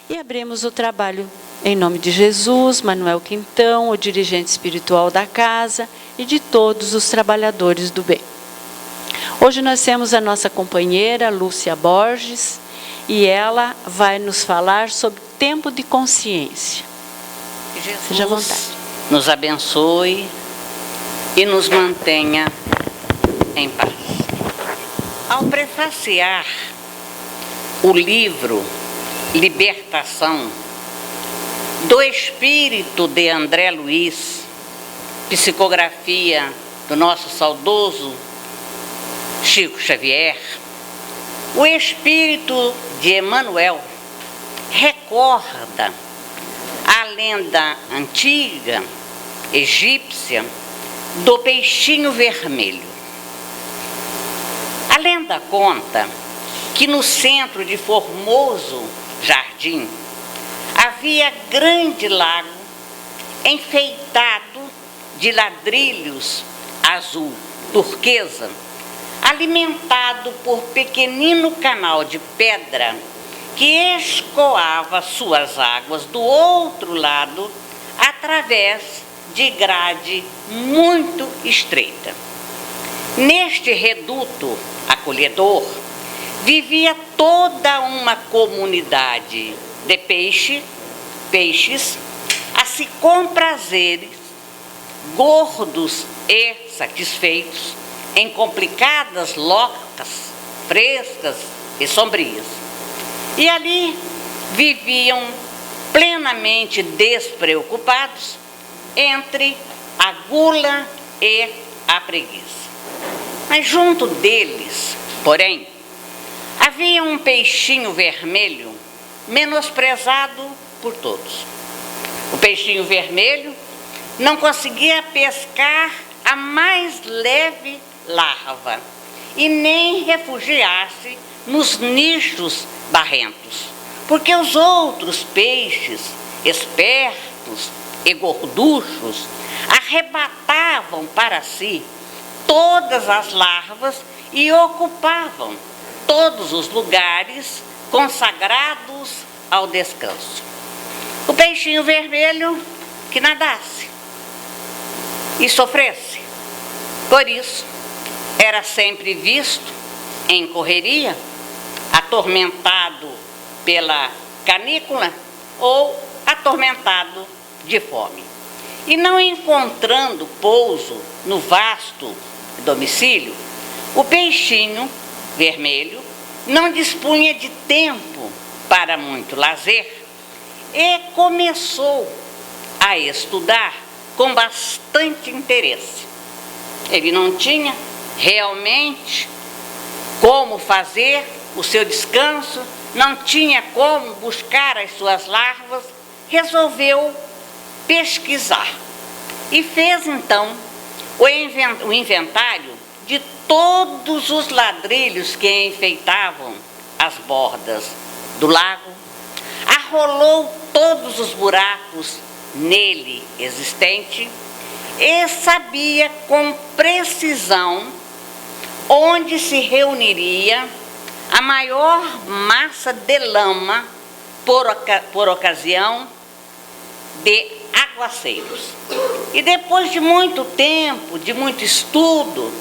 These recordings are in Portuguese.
E abrimos o trabalho em nome de Jesus, Manuel Quintão, o dirigente espiritual da casa e de todos os trabalhadores do bem. Hoje nós temos a nossa companheira Lúcia Borges e ela vai nos falar sobre tempo de consciência. Jesus seja à vontade. Nos abençoe e nos mantenha em paz. Ao prefaciar o livro Libertação, do espírito de André Luiz, psicografia do nosso saudoso Chico Xavier, o espírito de Emmanuel recorda a lenda antiga egípcia do peixinho vermelho. A lenda conta que no centro de formoso jardim havia grande lago enfeitado de ladrilhos azul turquesa, alimentado por pequenino canal de pedra que escoava suas águas do outro lado através de grade muito estreita. Neste reduto acolhedor vivia toda uma comunidade de peixes a se comprazeres, gordos e satisfeitos, em complicadas locas frescas e sombrias. E ali viviam plenamente despreocupados entre a gula e a preguiça. Mas junto deles, porém, havia um peixinho vermelho menosprezado por todos. O peixinho vermelho não conseguia pescar a mais leve larva e nem refugiar-se nos nichos barrentos, porque os outros peixes, espertos e gorduchos, arrebatavam para si todas as larvas e ocupavam todos os lugares consagrados ao descanso. O peixinho vermelho que nadasse e sofresse. Por isso, era sempre visto em correria, atormentado pela canícula ou atormentado de fome. E não encontrando pouso no vasto domicílio, o peixinho vermelho não dispunha de tempo para muito lazer e começou a estudar com bastante interesse. Ele não tinha realmente como fazer o seu descanso, não tinha como buscar as suas larvas, resolveu pesquisar e fez então o inventário de todos os ladrilhos que enfeitavam as bordas do lago, arrolou todos os buracos nele existente e sabia com precisão onde se reuniria a maior massa de lama por ocasião de aguaceiros. E depois de muito tempo, de muito estudo,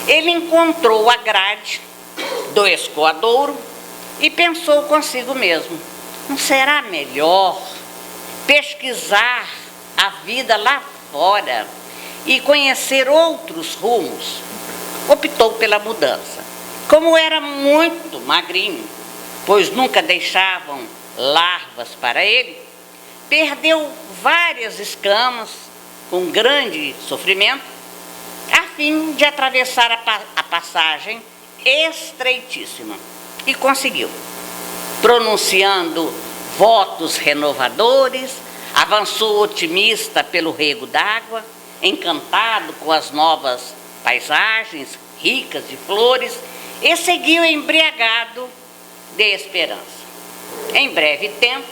ele encontrou a grade do escoadouro e pensou consigo mesmo: não será melhor pesquisar a vida lá fora e conhecer outros rumos? Optou pela mudança. Como era muito magrinho, pois nunca deixavam larvas para ele, perdeu várias escamas com grande sofrimento, a fim de atravessar a passagem estreitíssima. E conseguiu. Pronunciando votos renovadores, avançou otimista pelo rego d'água, encantado com as novas paisagens ricas de flores, e seguiu embriagado de esperança. Em breve tempo,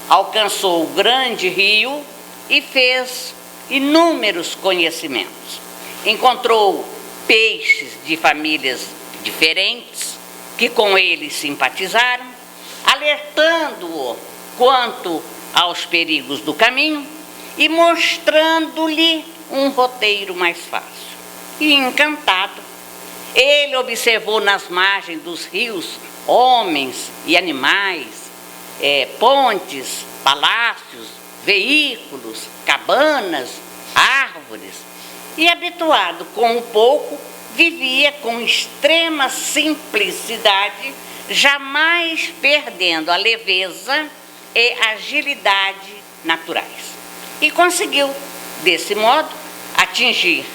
alcançou o grande rio e fez inúmeros conhecimentos. Encontrou peixes de famílias diferentes que com ele simpatizaram alertando-o quanto aos perigos do caminho e mostrando-lhe um roteiro mais fácil. E encantado, ele observou nas margens dos rios homens e animais, pontes, palácios, veículos, cabanas, árvores, e habituado com o pouco, vivia com extrema simplicidade, jamais perdendo a leveza e agilidade naturais. E conseguiu, desse modo, atingir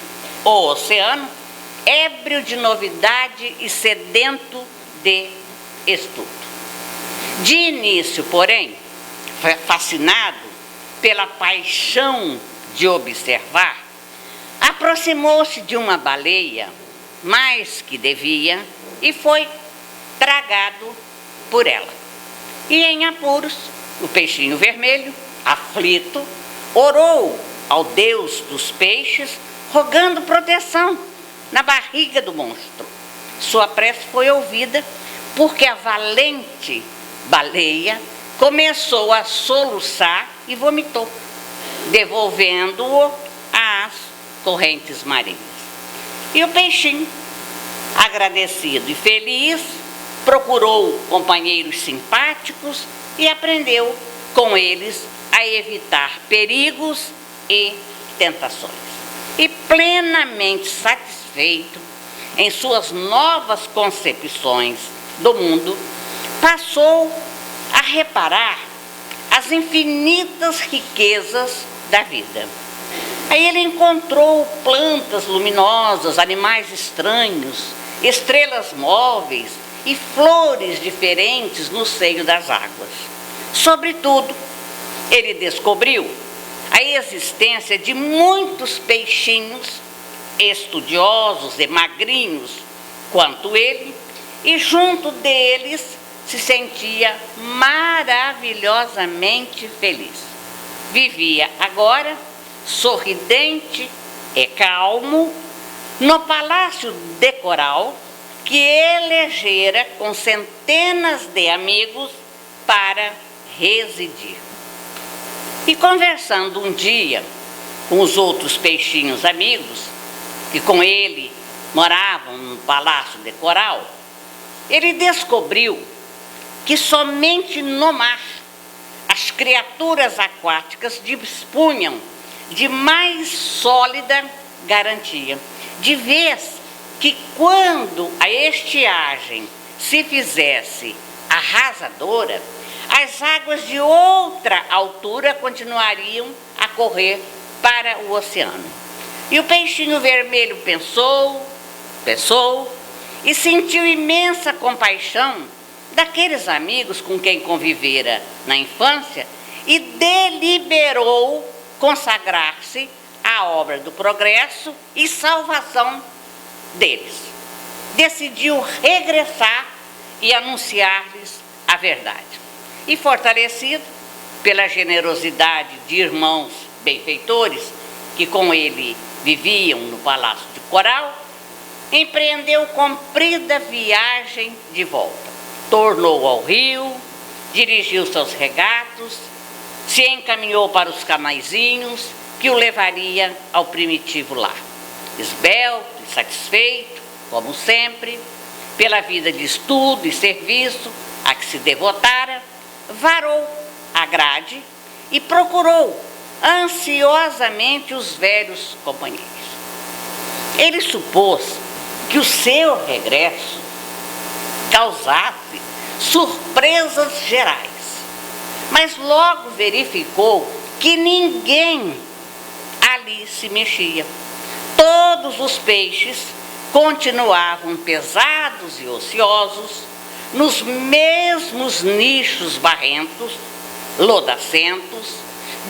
o oceano, ébrio de novidade e sedento de estudo. De início, porém, fascinado pela paixão de observar, aproximou-se de uma baleia, mais que devia, e foi tragado por ela. E em apuros, o peixinho vermelho, aflito, orou ao Deus dos peixes, rogando proteção na barriga do monstro. Sua prece foi ouvida porque a valente baleia começou a soluçar e vomitou, devolvendo-o às correntes marinhas. E o peixinho, agradecido e feliz, procurou companheiros simpáticos e aprendeu com eles a evitar perigos e tentações. E plenamente satisfeito em suas novas concepções do mundo, passou a reparar as infinitas riquezas da vida. Aí ele encontrou plantas luminosas, animais estranhos, estrelas móveis e flores diferentes no seio das águas. Sobretudo, ele descobriu a existência de muitos peixinhos estudiosos e magrinhos quanto ele, e junto deles se sentia maravilhosamente feliz. Vivia agora, sorridente e calmo, no palácio de coral que elegera com centenas de amigos para residir. E conversando um dia com os outros peixinhos amigos, que com ele moravam no palácio de coral, ele descobriu que somente no mar as criaturas aquáticas dispunham de mais sólida garantia, de vez que quando a estiagem se fizesse arrasadora, as águas de outra altura continuariam a correr para o oceano. E o peixinho vermelho pensou e sentiu imensa compaixão daqueles amigos com quem convivera na infância e deliberou consagrar-se à obra do progresso e salvação deles. Decidiu regressar e anunciar-lhes a verdade. E fortalecido pela generosidade de irmãos benfeitores que com ele viviam no Palácio de Coral, empreendeu comprida viagem de volta. Tornou ao rio, dirigiu seus regatos, se encaminhou para os canaizinhos que o levaria ao primitivo lar. Esbelto e satisfeito, como sempre, pela vida de estudo e serviço a que se devotara, varou a grade e procurou ansiosamente os velhos companheiros. Ele supôs que o seu regresso causasse surpresas gerais, mas logo verificou que ninguém ali se mexia. Todos os peixes continuavam pesados e ociosos, nos mesmos nichos barrentos, lodacentos,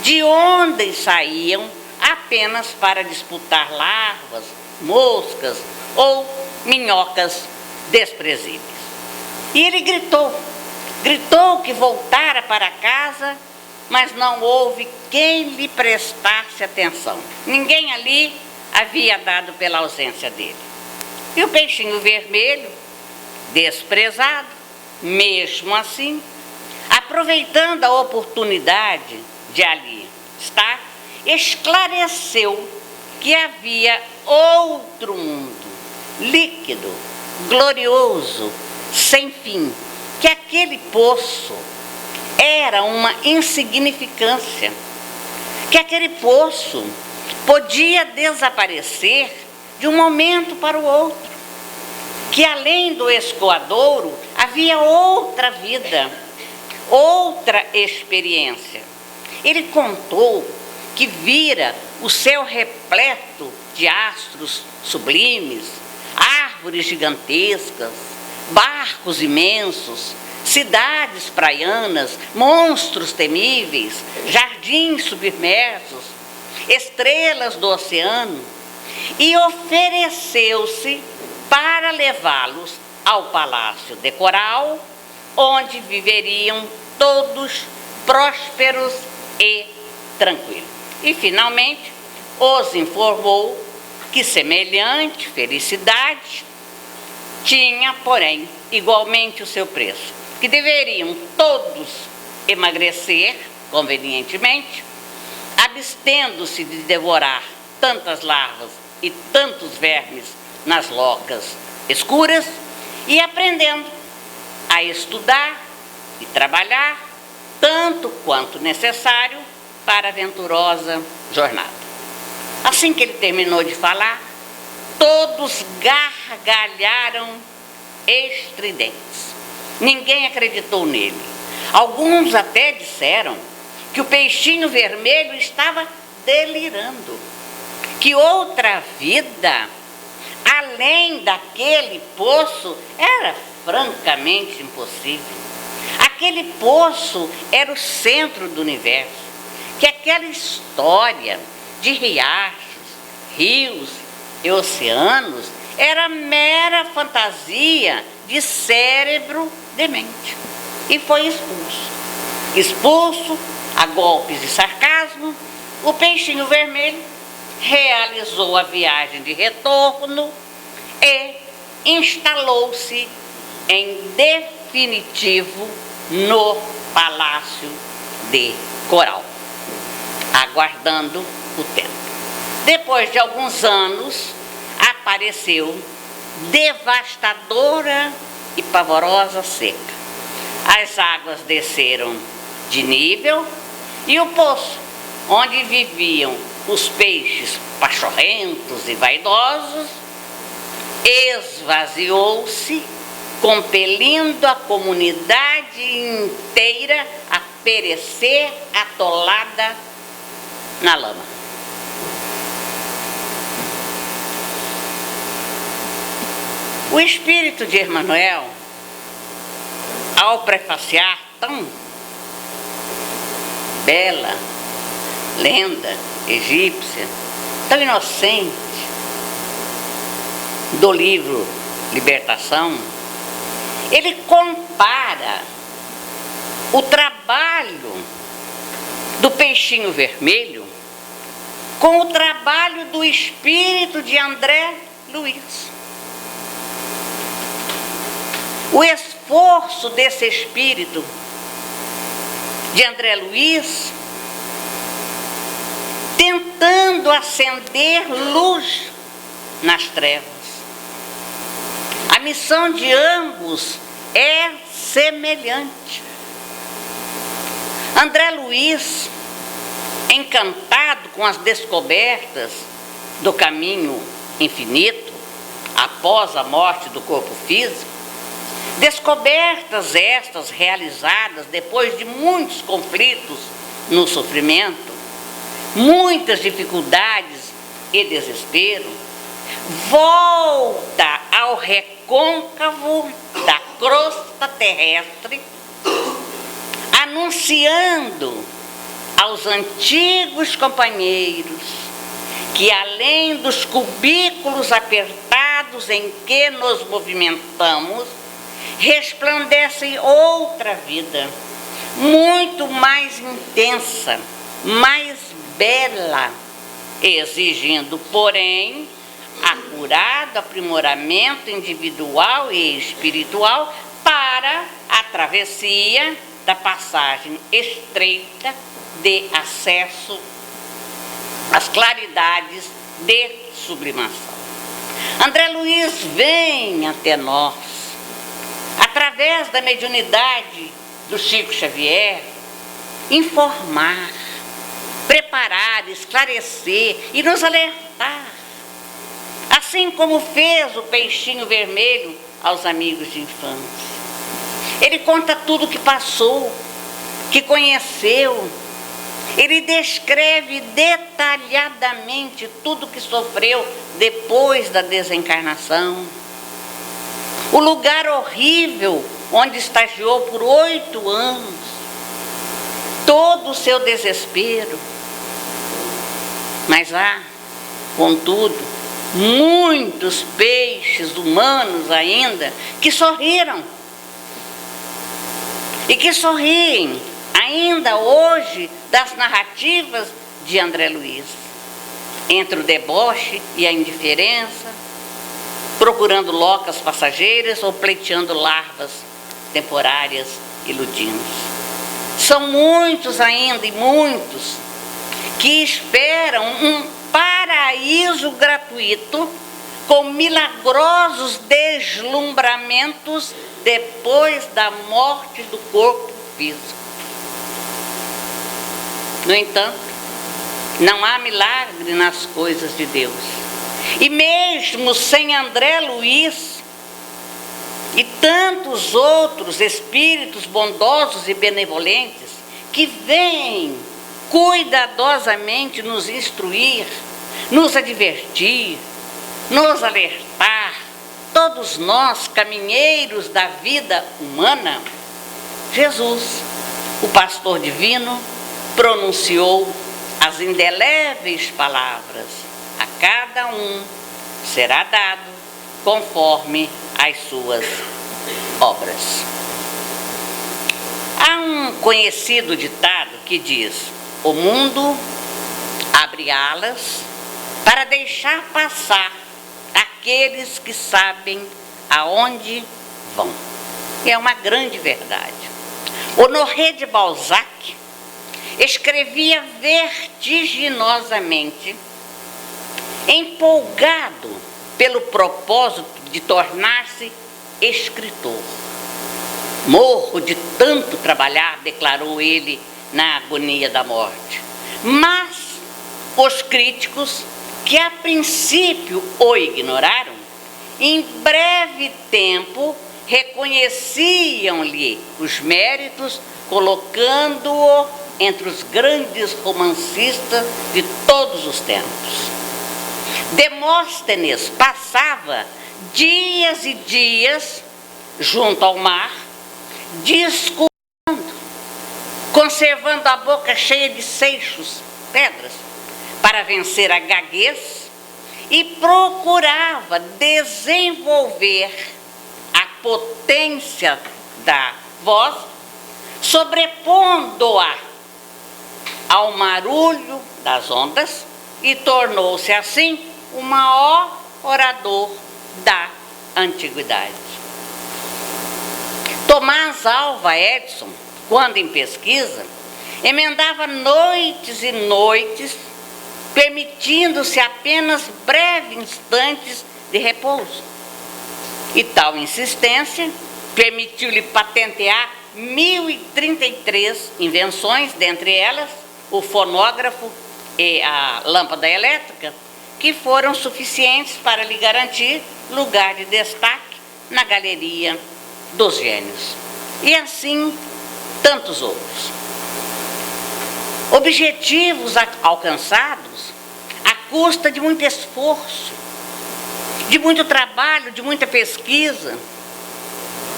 de onde saíam apenas para disputar larvas, moscas ou minhocas desprezíveis. E ele gritou que voltara para casa, mas não houve quem lhe prestasse atenção. Ninguém ali havia dado pela ausência dele. E o peixinho vermelho, desprezado, mesmo assim, aproveitando a oportunidade de ali estar, esclareceu que havia outro mundo, líquido, glorioso, sem fim, que aquele poço era uma insignificância, que aquele poço podia desaparecer de um momento para o outro, que além do escoadouro havia outra vida, outra experiência. Ele contou que vira o céu repleto de astros sublimes, árvores gigantescas, barcos imensos, cidades praianas, monstros temíveis, jardins submersos, estrelas do oceano, e ofereceu-se para levá-los ao palácio de coral, onde viveriam todos prósperos e tranquilos. E finalmente os informou que semelhante felicidade tinha, porém, igualmente o seu preço, que deveriam todos emagrecer convenientemente, abstendo-se de devorar tantas larvas e tantos vermes nas locas escuras e aprendendo a estudar e trabalhar tanto quanto necessário para a venturosa jornada. Assim que ele terminou de falar, todos gargalharam estridentes. Ninguém acreditou nele. Alguns até disseram que o peixinho vermelho estava delirando, que outra vida, além daquele poço, era francamente impossível. Aquele poço era o centro do universo, que aquela história de riachos, rios e oceanos era mera fantasia de cérebro demente. E foi expulso. Expulso, a golpes de sarcasmo, o peixinho vermelho realizou a viagem de retorno e instalou-se em definitivo no Palácio de Coral, aguardando o tempo. Depois de alguns anos, apareceu devastadora e pavorosa seca. As águas desceram de nível e o poço, onde viviam os peixes pachorrentos e vaidosos, esvaziou-se, compelindo a comunidade inteira a perecer atolada na lama. O espírito de Emmanuel, ao prefaciar tão bela lenda egípcia, tão inocente, do livro Libertação, ele compara o trabalho do peixinho vermelho com o trabalho do espírito de André Luiz. O esforço desse espírito de André Luiz, tentando acender luz nas trevas. A missão de ambos é semelhante. André Luiz, encantado com as descobertas do caminho infinito após a morte do corpo físico, descobertas estas realizadas depois de muitos conflitos no sofrimento, muitas dificuldades e desespero, volta ao recôncavo da crosta terrestre, anunciando aos antigos companheiros que além dos cubículos apertados em que nos movimentamos, resplandece outra vida, muito mais intensa, mais bela, exigindo, porém, acurado aprimoramento individual e espiritual para a travessia da passagem estreita de acesso às claridades de sublimação. André Luiz vem até nós, através da mediunidade do Chico Xavier, informar, preparar, esclarecer e nos alertar. Assim como fez o peixinho vermelho aos amigos de infância. Ele conta tudo o que passou, que conheceu. Ele descreve detalhadamente tudo que sofreu depois da desencarnação. O lugar horrível onde estagiou por 8 anos. Todo o seu desespero. Mas há, contudo, muitos peixes humanos ainda que sorriram. E que sorriem ainda hoje das narrativas de André Luiz. Entre o deboche e a indiferença, procurando locas passageiras ou pleiteando larvas temporárias iludindo. São muitos ainda e muitos que esperam um paraíso gratuito com milagrosos deslumbramentos depois da morte do corpo físico. No entanto, não há milagre nas coisas de Deus. E mesmo sem André Luiz e tantos outros espíritos bondosos e benevolentes que vêm cuidadosamente nos instruir, nos advertir, nos alertar, todos nós, caminheiros da vida humana, Jesus, o pastor divino, pronunciou as indeléveis palavras: a cada um será dado conforme as suas obras. Há um conhecido ditado que diz: o mundo abre alas para deixar passar aqueles que sabem aonde vão. E é uma grande verdade. Honoré de Balzac escrevia vertiginosamente, empolgado pelo propósito de tornar-se escritor. Morro de tanto trabalhar, declarou ele na agonia da morte. Mas os críticos, que a princípio o ignoraram, em breve tempo reconheciam-lhe os méritos, colocando-o entre os grandes romancistas de todos os tempos. Demóstenes passava dias e dias junto ao mar, discurrindo, conservando a boca cheia de seixos, pedras, para vencer a gaguez, e procurava desenvolver a potência da voz, sobrepondo-a ao marulho das ondas, e tornou-se assim o maior orador da antiguidade. Tomás Alva Edison, quando em pesquisa, emendava noites e noites, permitindo-se apenas breves instantes de repouso. E tal insistência permitiu-lhe patentear 1033 invenções, dentre elas o fonógrafo e a lâmpada elétrica, que foram suficientes para lhe garantir lugar de destaque na galeria dos gênios. E assim, tantos outros. Objetivos alcançados à custa de muito esforço, de muito trabalho, de muita pesquisa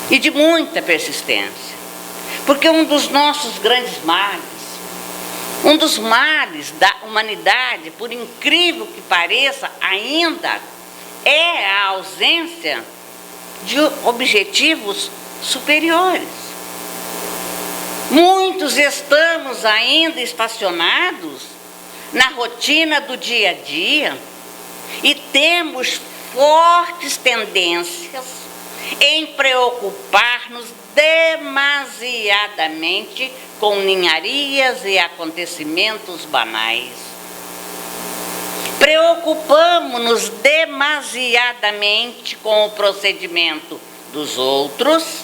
e de muita persistência. Porque um dos nossos grandes males, um dos males da humanidade, por incrível que pareça, ainda é a ausência de objetivos superiores. Muitos estamos ainda estacionados na rotina do dia a dia e temos fortes tendências em preocupar-nos demasiadamente com ninharias e acontecimentos banais. Preocupamos-nos demasiadamente com o procedimento dos outros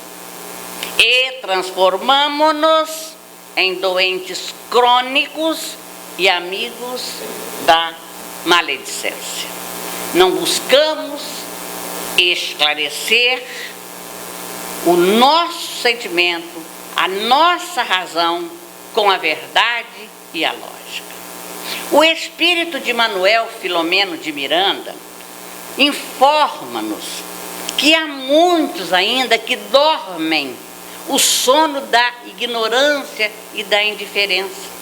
e transformamo-nos em doentes crônicos e amigos da maledicência. Não buscamos esclarecer o nosso sentimento, a nossa razão com a verdade e a lógica. O espírito de Manuel Filomeno de Miranda informa-nos que há muitos ainda que dormem o sono da ignorância e da indiferença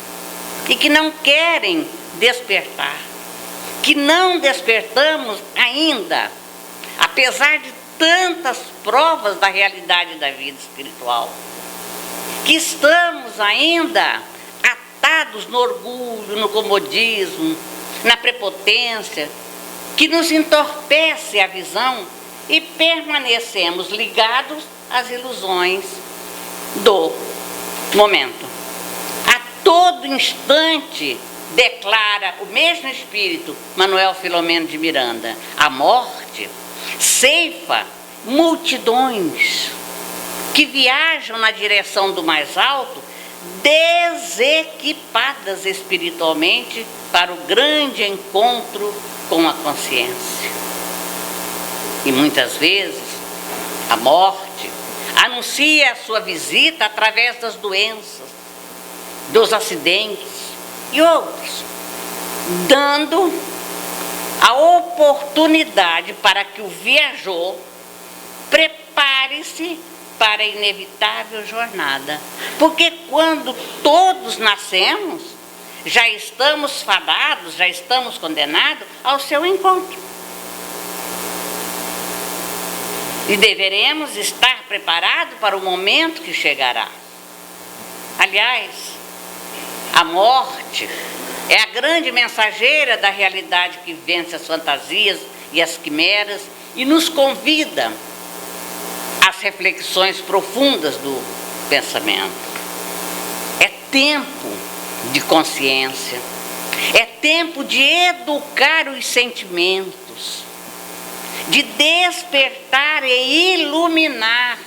e que não querem despertar, que não despertamos ainda, apesar de tantas provas da realidade da vida espiritual, que estamos ainda atados no orgulho, no comodismo, na prepotência, que nos entorpece a visão e permanecemos ligados às ilusões do momento. A todo instante, declara o mesmo espírito, Manuel Filomeno de Miranda, a morte ceifa multidões que viajam na direção do mais alto, desequipadas espiritualmente para o grande encontro com a consciência. E muitas vezes a morte anuncia a sua visita através das doenças, dos acidentes e outros, dando a oportunidade para que o viajor prepare-se para a inevitável jornada. Porque quando todos nascemos, já estamos fadados, já estamos condenados ao seu encontro. E deveremos estar preparados para o momento que chegará. Aliás, a morte é a grande mensageira da realidade que vence as fantasias e as quimeras e nos convida às reflexões profundas do pensamento. É tempo de consciência, é tempo de educar os sentimentos, de despertar e iluminar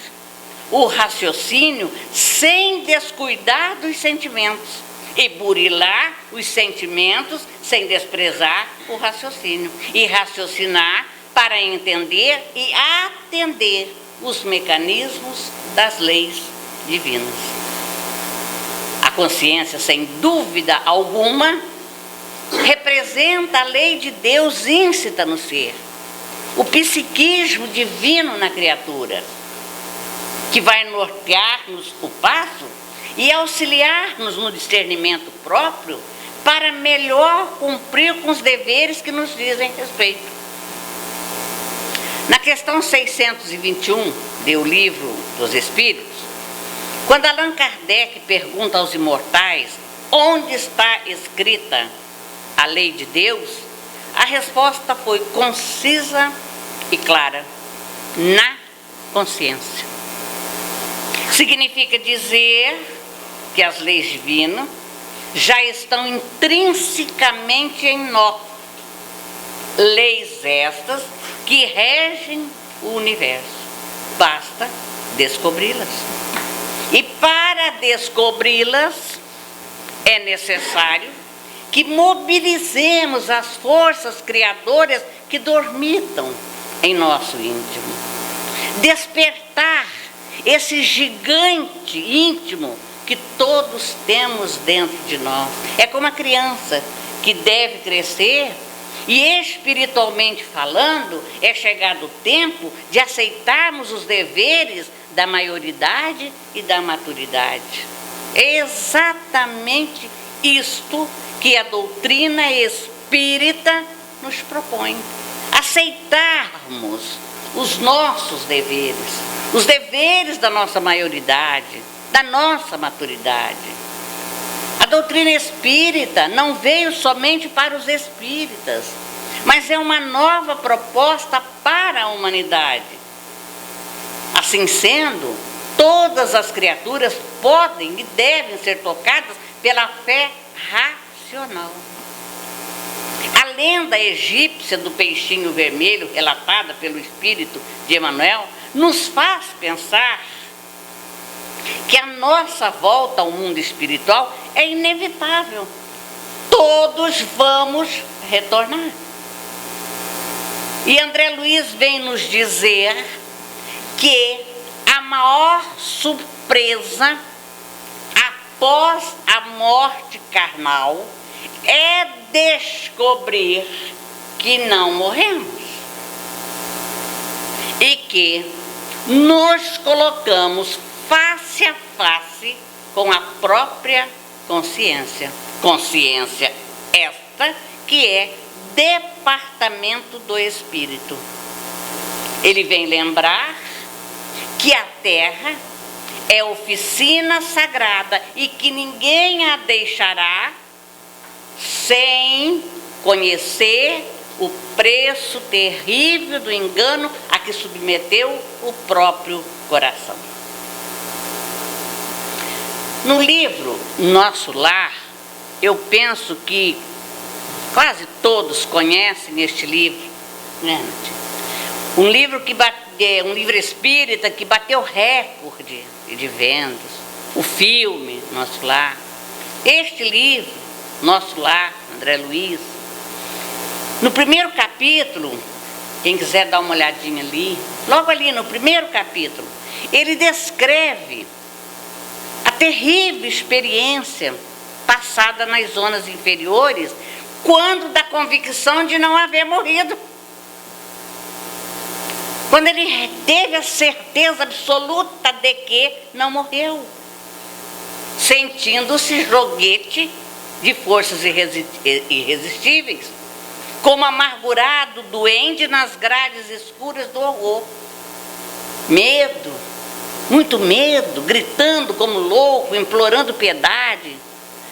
o raciocínio sem descuidar dos sentimentos e burilar os sentimentos sem desprezar o raciocínio e raciocinar para entender e atender os mecanismos das leis divinas. A consciência, sem dúvida alguma, representa a lei de Deus íncita no ser, o psiquismo divino na criatura, que vai nortear-nos o passo e auxiliar-nos no discernimento próprio para melhor cumprir com os deveres que nos dizem respeito. Na questão 621 do Livro dos Espíritos, quando Allan Kardec pergunta aos imortais onde está escrita a lei de Deus, a resposta foi concisa e clara: na consciência. Significa dizer que as leis divinas já estão intrinsecamente em nós. Leis estas que regem o universo. Basta descobri-las. E para descobri-las é necessário que mobilizemos as forças criadoras que dormitam em nosso íntimo. Despertar esse gigante íntimo que todos temos dentro de nós. É como a criança que deve crescer e, espiritualmente falando, é chegado o tempo de aceitarmos os deveres da maioridade e da maturidade. É exatamente isto que a doutrina espírita nos propõe. Aceitarmos os nossos deveres, os deveres da nossa maioridade, da nossa maturidade. A doutrina espírita não veio somente para os espíritas, mas é uma nova proposta para a humanidade. Assim sendo, todas as criaturas podem e devem ser tocadas pela fé racional. A lenda egípcia do peixinho vermelho, relatada pelo espírito de Emmanuel, nos faz pensar que a nossa volta ao mundo espiritual é inevitável. Todos vamos retornar. E André Luiz vem nos dizer que a maior surpresa após a morte carnal é descobrir que não morremos e que nos colocamos face a face com a própria consciência. Consciência esta que é departamento do espírito. Ele vem lembrar que a terra é oficina sagrada e que ninguém a deixará sem conhecer o preço terrível do engano a que submeteu o próprio coração. No livro Nosso Lar, eu penso que quase todos conhecem este livro, né? Um livro espírita que bateu recorde de vendas. O filme Nosso Lar. Este livro, Nosso Lar, André Luiz, no primeiro capítulo, quem quiser dar uma olhadinha ali, logo ali no primeiro capítulo, ele descreve a terrível experiência passada nas zonas inferiores quando da convicção de não haver morrido. Quando ele teve a certeza absoluta de que não morreu, sentindo-se joguete de forças irresistíveis, como amargurado duende nas grades escuras do horror. Medo, muito medo, gritando como louco, implorando piedade,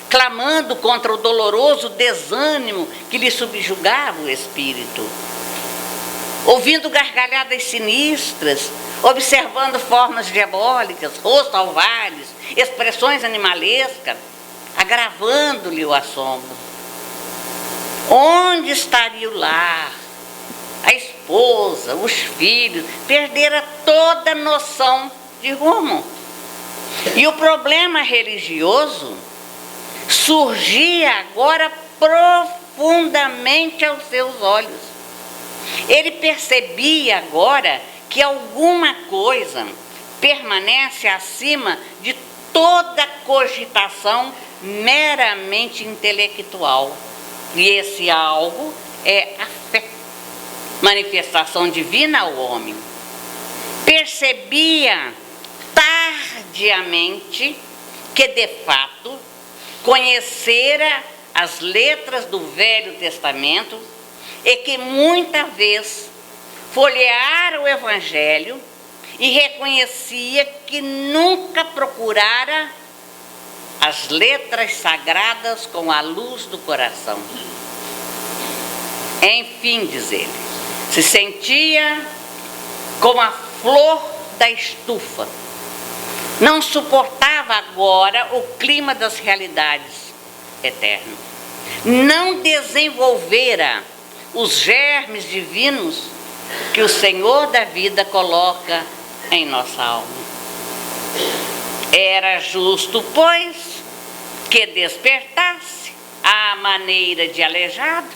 clamando contra o doloroso desânimo que lhe subjugava o espírito. Ouvindo gargalhadas sinistras, observando formas diabólicas, rostos alvares, expressões animalescas, agravando-lhe o assombro. Onde estaria o lar? A esposa, os filhos, perdera toda noção de rumo. E o problema religioso surgia agora profundamente aos seus olhos. Ele percebia agora que alguma coisa permanece acima de toda cogitação meramente intelectual. E esse algo é a fé, manifestação divina ao homem. Percebia tardiamente que, de fato, conhecera as letras do Velho Testamento e que muitas vezes folheara o Evangelho e reconhecia que nunca procurara as letras sagradas com a luz do coração. Enfim, diz ele, se sentia como a flor da estufa. Não suportava agora o clima das realidades eternas. Não desenvolvera os germes divinos que o Senhor da vida coloca em nossa alma. Era justo, pois, que despertasse à maneira de aleijado,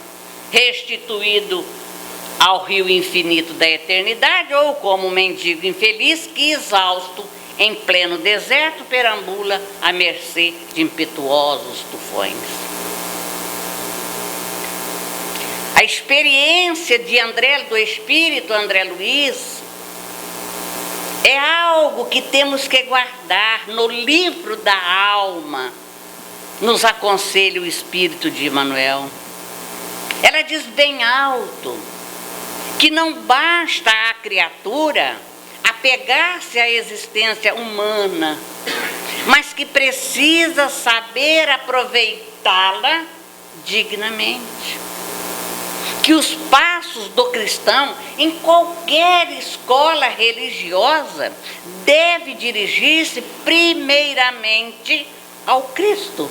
restituído ao rio infinito da eternidade, ou como um mendigo infeliz que, exausto, em pleno deserto, perambula à mercê de impetuosos tufões. A experiência do espírito André Luiz é algo que temos que guardar no livro da alma, nos aconselha o espírito de Emmanuel. Ela diz bem alto que não basta a criatura apegar-se à existência humana, mas que precisa saber aproveitá-la dignamente. que os passos do cristão em qualquer escola religiosa deve dirigir-se primeiramente ao Cristo.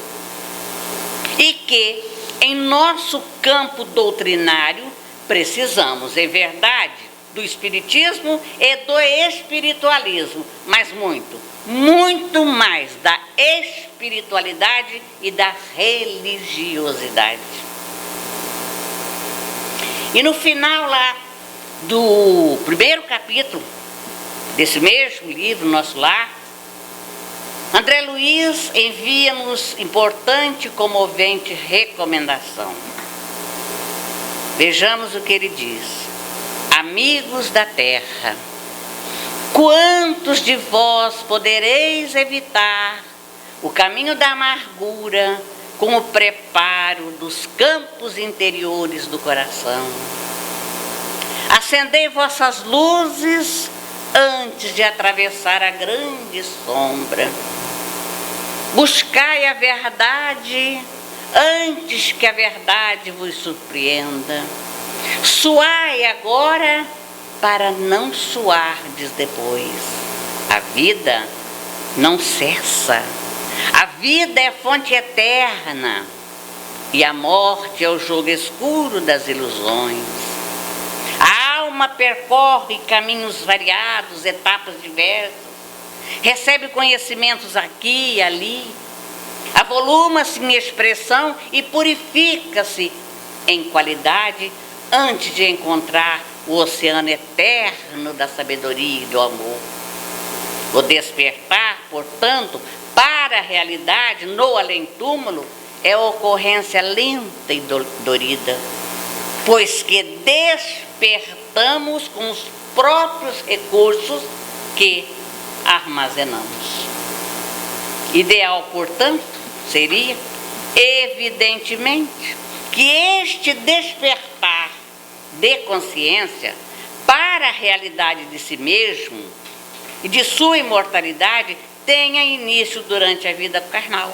E que em nosso campo doutrinário precisamos, em verdade, do espiritismo e do espiritualismo, mas muito mais da espiritualidade e da religiosidade. E no final lá do primeiro capítulo desse mesmo livro, Nosso Lar, André Luiz envia-nos importante e comovente recomendação. Vejamos o que ele diz. Amigos da terra, quantos de vós podereis evitar o caminho da amargura com o preparo dos campos interiores do coração? Acendei vossas luzes antes de atravessar a grande sombra. Buscai a verdade antes que a verdade vos surpreenda. Suai agora para não suardes depois. A vida não cessa. A vida é fonte eterna e a morte é o jogo escuro das ilusões. A alma percorre caminhos variados, etapas diversas, recebe conhecimentos aqui e ali, avoluma-se em expressão e purifica-se em qualidade antes de encontrar o oceano eterno da sabedoria e do amor. O despertar, portanto, para a realidade no além-túmulo é ocorrência lenta e dolorida, pois que despertamos com os próprios recursos que armazenamos. Ideal, portanto, seria, evidentemente, que este despertar de consciência para a realidade de si mesmo e de sua imortalidade tenha início durante a vida carnal,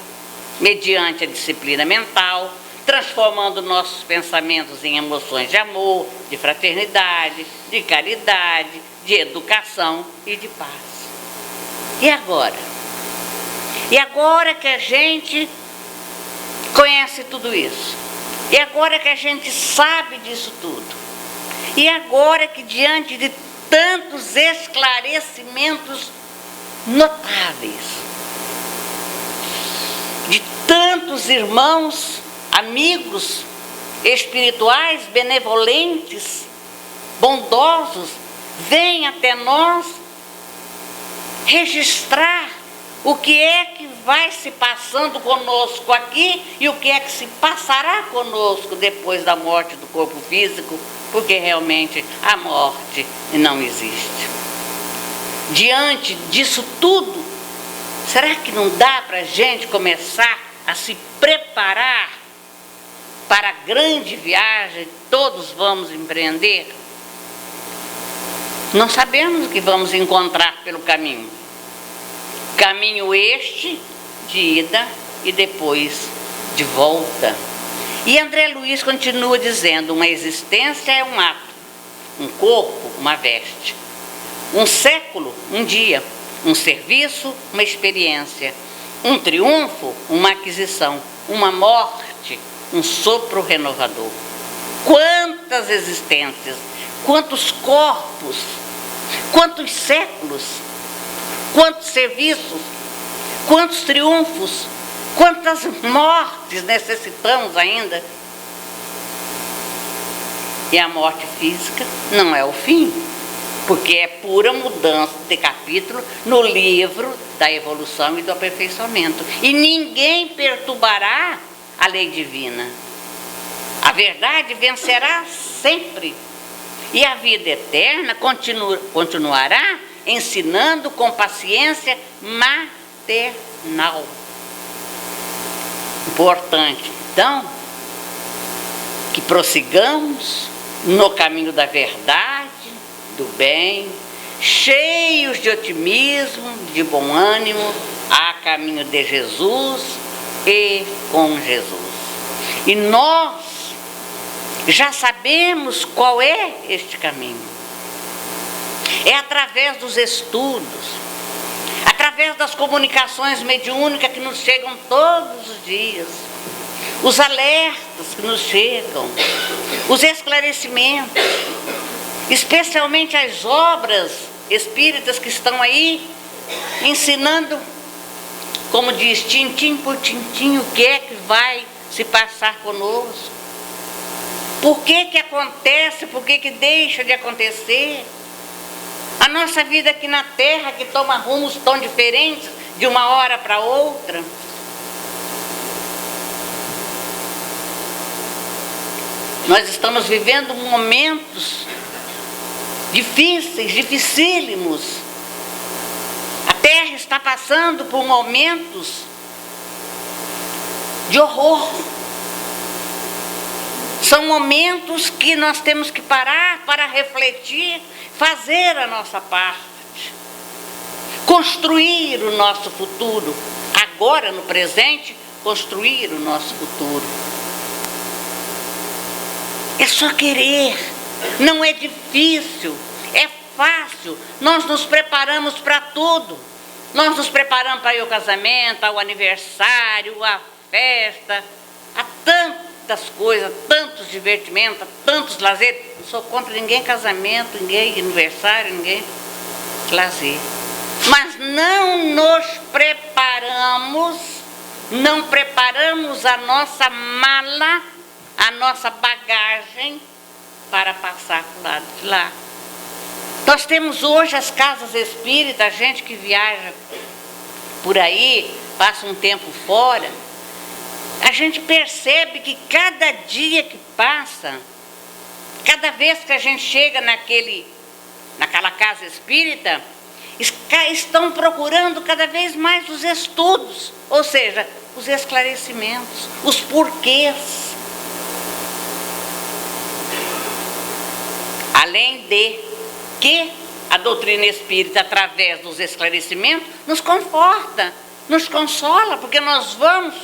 mediante a disciplina mental, transformando nossos pensamentos em emoções de amor, de fraternidade, de caridade, de educação e de paz. E agora? E agora que a gente conhece tudo isso? E agora que a gente sabe disso tudo? E agora que diante de tantos esclarecimentos notáveis, de tantos irmãos, amigos espirituais, benevolentes, bondosos, vêm até nós registrar o que é que vai se passando conosco aqui e o que é que se passará conosco depois da morte do corpo físico, porque realmente a morte não existe. Diante disso tudo, será que não dá para a gente começar a se preparar para a grande viagem que todos vamos empreender? Não sabemos o que vamos encontrar pelo caminho. Caminho este de ida e depois de volta. E André Luiz continua dizendo: uma existência é um ato, um corpo, uma veste, um século, um dia, um serviço, uma experiência, um triunfo, uma aquisição, uma morte, um sopro renovador. Quantas existências, quantos corpos, quantos séculos, quantos serviços, quantos triunfos, quantas mortes necessitamos ainda? E a morte física não é o fim, porque é pura mudança de capítulo no livro da evolução e do aperfeiçoamento. E ninguém perturbará a lei divina. A verdade vencerá sempre. E a vida eterna continuará ensinando com paciência maternal. Importante, então, que prossigamos no caminho da verdade, do bem, cheios de otimismo, de bom ânimo, a caminho de Jesus e com Jesus. E nós, Já sabemos qual é este caminho. É através dos estudos, através das comunicações mediúnicas que nos chegam todos os dias, os alertas que nos chegam, os esclarecimentos, especialmente as obras espíritas que estão aí ensinando, como diz, tintim por tintim, o que é que vai se passar conosco, por que acontece, por que deixa de acontecer, a nossa vida aqui na Terra que toma rumos tão diferentes de uma hora para outra. Nós estamos vivendo momentos difíceis, dificílimos. A Terra está passando por momentos de horror. São momentos que nós temos que parar para refletir, fazer a nossa parte, construir o nosso futuro. Agora, no presente, construir o nosso futuro. É só querer, não é difícil, é fácil. Nós nos preparamos para tudo. Nós nos preparamos para ir ao casamento, ao aniversário, à festa, a tantas coisas, tantos divertimentos, tantos lazeres. Não sou contra ninguém casamento, ninguém aniversário, ninguém lazer. Mas não nos preparamos, não preparamos a nossa mala, a nossa bagagem para passar para o lado de lá. Nós temos hoje as casas espíritas, a gente que viaja por aí, passa um tempo fora, a gente percebe que cada dia que passa, cada vez que a gente chega naquela casa espírita, estão procurando cada vez mais os estudos, ou seja, os esclarecimentos, os porquês. Além de que a doutrina espírita, através dos esclarecimentos, nos conforta, nos consola, porque nós vamos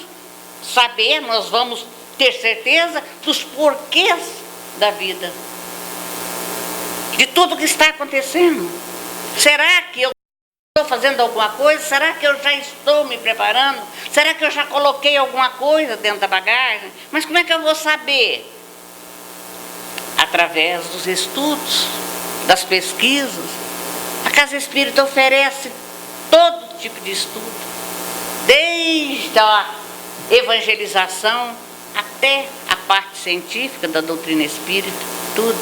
saber, nós vamos ter certeza dos porquês da vida, de tudo que está acontecendo. Será que eu estou fazendo alguma coisa? Será que eu já estou me preparando? Será que eu já coloquei alguma coisa dentro da bagagem? Mas como é que eu vou saber? Através dos estudos, das pesquisas. A Casa Espírita oferece todo tipo de estudo, desde a evangelização até a parte científica da doutrina espírita, tudo.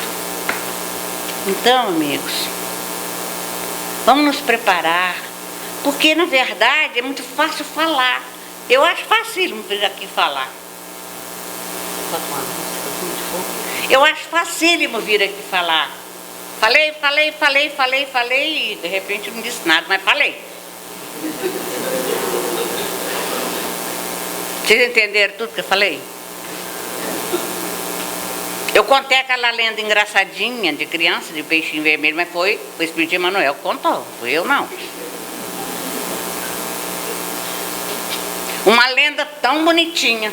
Então, amigos, vamos nos preparar, porque na verdade é muito fácil falar. Eu acho fácil vir aqui falar. Eu acho facílimo vir aqui falar. Falei e de repente não disse nada, mas falei. Vocês entenderam tudo que eu falei? Eu contei aquela lenda engraçadinha de criança, de peixinho vermelho, mas foi o Espírito de Emmanuel que contou, fui eu não. Uma lenda tão bonitinha,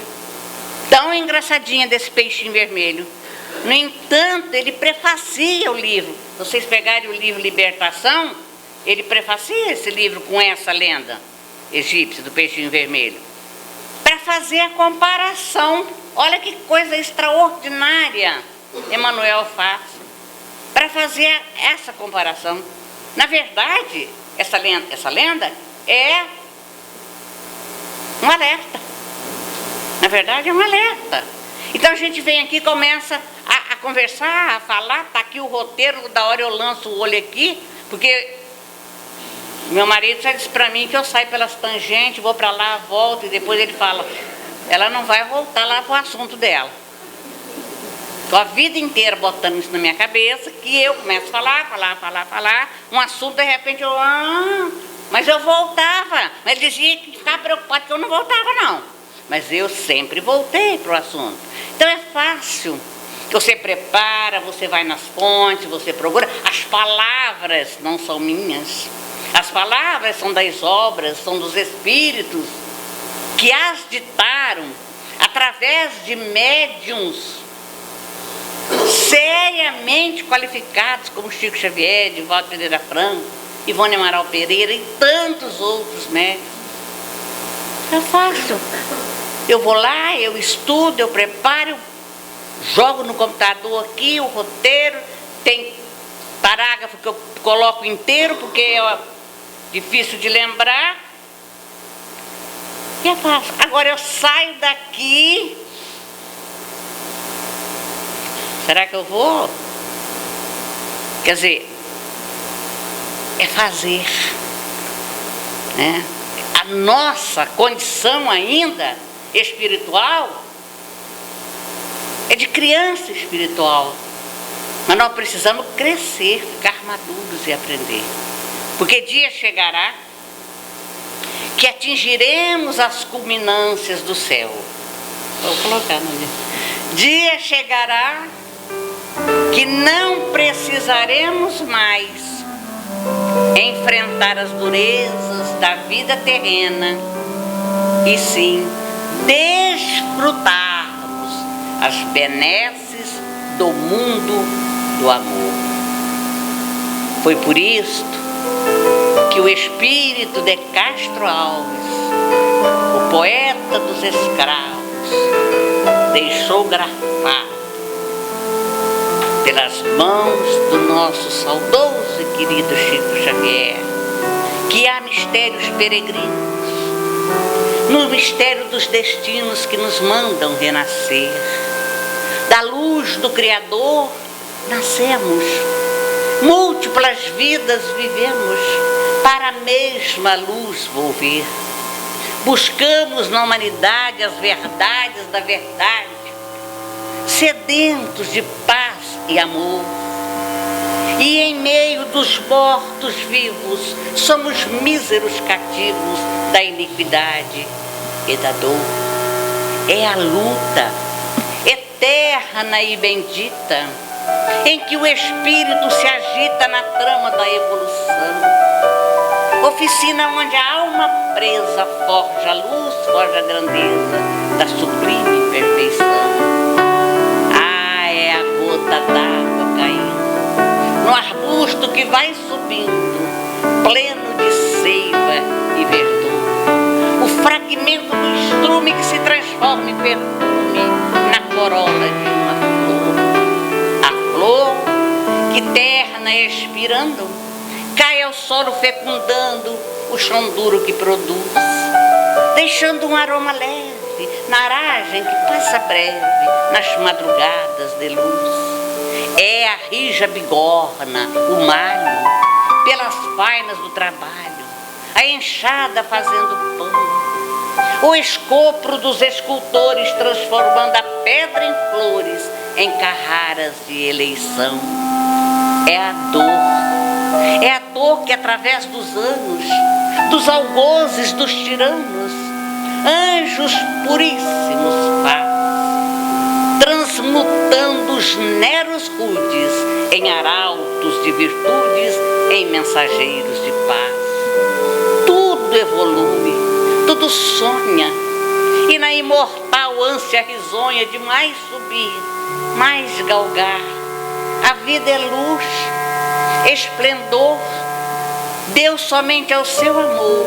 tão engraçadinha desse peixinho vermelho. No entanto, ele prefacia o livro. Se vocês pegarem o livro Libertação, ele prefacia esse livro com essa lenda egípcia do peixinho vermelho, para fazer a comparação. Olha que coisa extraordinária Emmanuel faz, para fazer essa comparação. Na verdade, essa lenda é um alerta. Na verdade, é um alerta. Então a gente vem aqui e começa a conversar, a falar. Está aqui o roteiro, da hora eu lanço o olho aqui, porque meu marido já disse para mim que eu saio pelas tangentes, vou para lá, volto, e depois ele fala, ela não vai voltar lá para o assunto dela. Estou a vida inteira botando isso na minha cabeça, que eu começo a falar, um assunto, de repente eu, mas eu voltava. Mas ele dizia que ficava preocupado que eu não voltava não. Mas eu sempre voltei para o assunto. Então é fácil. Você prepara, você vai nas fontes, você procura. As palavras não são minhas. As palavras são das obras, são dos espíritos que as ditaram através de médiuns seriamente qualificados, como Chico Xavier, Divaldo Pereira Franco, Ivone Amaral Pereira e tantos outros médicos. Eu faço. Eu vou lá, eu estudo, eu preparo, jogo no computador aqui o roteiro, tem parágrafo que eu coloco inteiro, porque é difícil de lembrar. E eu faço. Agora eu saio daqui. Será que eu vou? Quer dizer, é fazer, né? A nossa condição ainda espiritual é de criança espiritual, mas nós precisamos crescer, ficar maduros e aprender, porque dia chegará que atingiremos as culminâncias do céu. Vou colocar no dia chegará que não precisaremos mais enfrentar as durezas da vida terrena, e sim desfrutarmos as benesses do mundo do amor. Foi por isto que o espírito de Castro Alves, o poeta dos escravos, deixou grafado pelas mãos do nosso saudoso e querido Chico Xavier, que há mistérios peregrinos, no mistério dos destinos que nos mandam renascer. Da luz do Criador nascemos, múltiplas vidas vivemos, para a mesma luz volver. Buscamos na humanidade as verdades da verdade, sedentos de paz e amor. E em meio dos mortos vivos, somos míseros cativos da iniquidade e da dor. É a luta eterna e bendita, em que o espírito se agita na trama da evolução. Oficina onde a alma presa forja a luz, forja a grandeza da sublime perfeição. Ah, é a gota d'água caindo no arbusto que vai subindo, pleno de seiva e verdor. O fragmento do estrume que se transforma em perfume na corola de uma flor. A flor que terna expirando, cai ao solo fecundando o chão duro que produz, deixando um aroma leve na aragem que passa breve nas madrugadas de luz. É a rija bigorna, o malho, pelas fainas do trabalho, a enxada fazendo pão, o escopro dos escultores transformando a pedra em flores, em carraras de eleição. É a dor. É a dor que através dos anos, dos algozes, dos tiranos, anjos puríssimos faz, transmutando os neros rudes em arautos de virtudes, em mensageiros de paz. Tudo evolui, tudo sonha, e na imortal ânsia risonha de mais subir, mais galgar, a vida é luz, esplendor. Deus somente é o seu amor,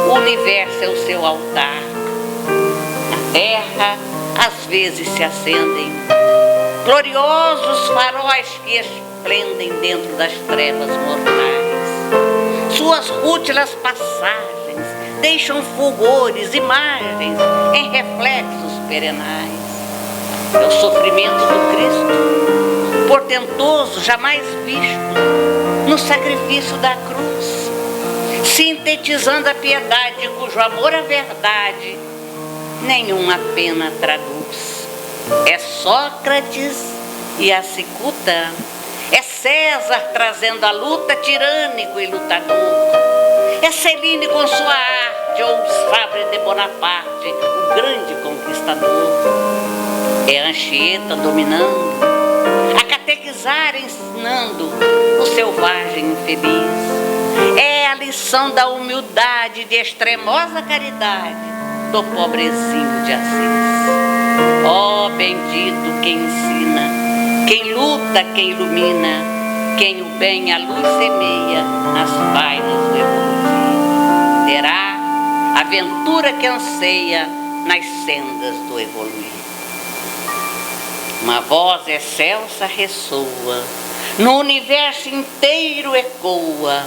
o universo é o seu altar. Na terra às vezes se acendem gloriosos faróis que esplendem dentro das trevas mortais. Suas rútilas passagens deixam fulgores, imagens em reflexos perenais. É o sofrimento do Cristo, portentoso, jamais visto, no sacrifício da cruz, sintetizando a piedade cujo amor à verdade nenhuma pena traduz. É Sócrates e a cicuta, é César trazendo a luta, tirânico e lutador, é Celine com sua arte, ou Sabre de Bonaparte, o grande conquistador, é Anchieta dominando, a catequizar ensinando o selvagem infeliz. É a lição da humildade, de extremosa caridade do pobrezinho de Assis. Ó bendito quem ensina Quem luta, quem ilumina, quem o bem a luz semeia nas vainas do evoluir, terá a aventura que anseia nas sendas do evoluir. Uma voz excelsa ressoa, no universo inteiro ecoa,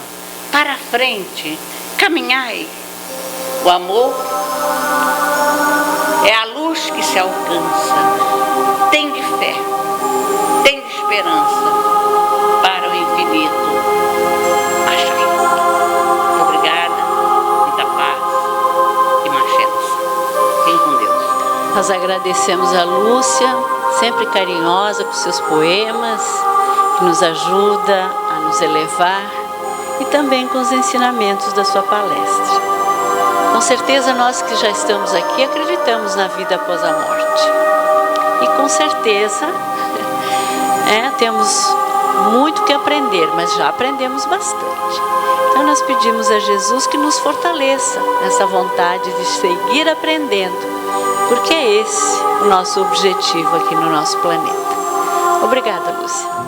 para a frente, caminhai. O amor é a luz que se alcança. Tem de fé, tem de esperança para o infinito achai. Muito obrigada, muita paz e machença. Fiquem com Deus. Nós agradecemos a Lúcia, sempre carinhosa com seus poemas, que nos ajuda a nos elevar, e também com os ensinamentos da sua palestra. Com certeza nós que já estamos aqui acreditamos na vida após a morte. E com certeza temos muito que aprender, mas já aprendemos bastante. Então nós pedimos a Jesus que nos fortaleça nessa vontade de seguir aprendendo, porque é esse o nosso objetivo aqui no nosso planeta. Obrigada, Lúcia.